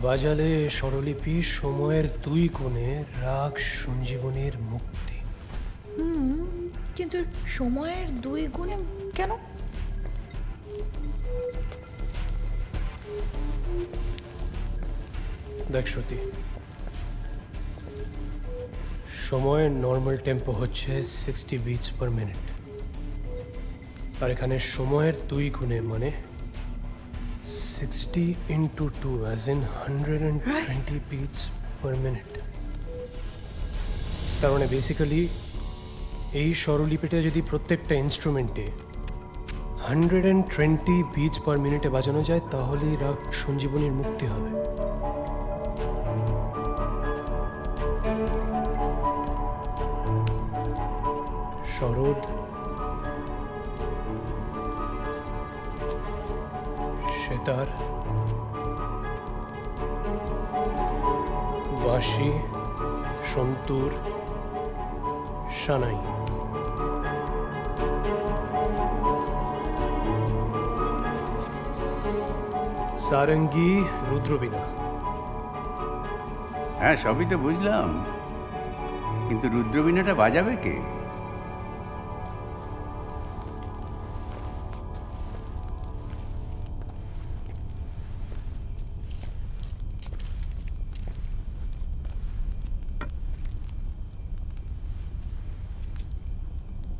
বাজালে স্বরলিপি সময়ের দুই কোণে রাগ সঞ্জীবনীর মুক্তি। কিন্তু সময়ের দুই গুণে কেন? দেখ শ্রুতি, সময়ের নর্মাল টেম্পো হচ্ছে 60 বিটস পার মিনিট, আর এখানে সময়ের দুই গুণে মানে 60 into 2 as in 120 beats per minute। তার মানে বেসিক্যালি এই স্বরলিপিটা যদি প্রত্যেকটা ইনস্ট্রুমেন্টে 120 বিটস পার মিনিটে বাজানো যায় তাহলেই রাগ সঞ্জীবনীর মুক্তি হবে। শরৎ, সেতার, বাঁশি, সন্তুর, সানাই, সারঙ্গী, রুদ্রবীণা। হ্যাঁ, সবই তো বুঝলাম, কিন্তু রুদ্রবীণাটা বাজাবে কে?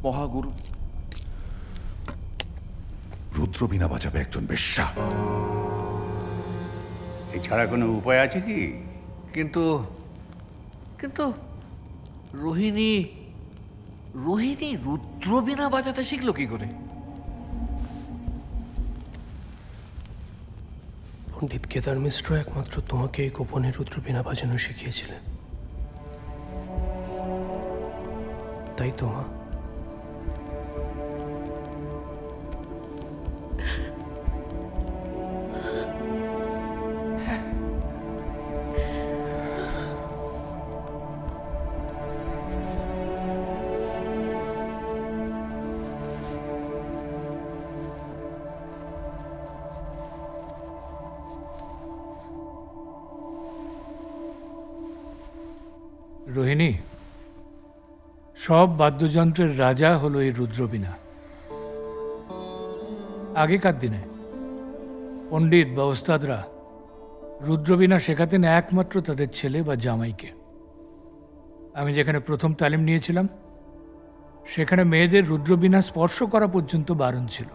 মহাগুরু, রুদ্রবীণা বাজাবে একজন বেশ্যা। এছাড়া কোনো উপায় আছে কি? কিন্তু কিন্তু রোহিণী রুদ্রবীণা বাজাতে শিখলো কি করে? পণ্ডিত কেদার মিশ্র একমাত্র তোমাকে এই গোপনে রুদ্রবীণা বাজানো শিখিয়েছিলেন, তাই তো মা? রোহিণী, সব বাদ্যযন্ত্রের রাজা হলো এই রুদ্রবীণা। আগেকার দিনে পণ্ডিত বা ওস্তাদরা রুদ্রবীণা শেখাতেন একমাত্র তাদের ছেলে বা জামাইকে। আমি যেখানে প্রথম তালিম নিয়েছিলাম সেখানে মেয়েদের রুদ্রবীণা স্পর্শ করা পর্যন্ত বারণ ছিল।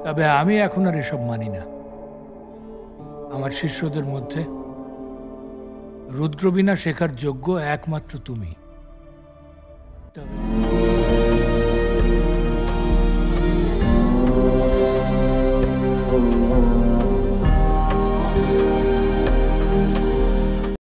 তবে আমি এখন আর এসব মানি না। আমার শিষ্যদের মধ্যে রুদ্রবীণা শেখার যোগ্য একমাত্র তুমি। তবে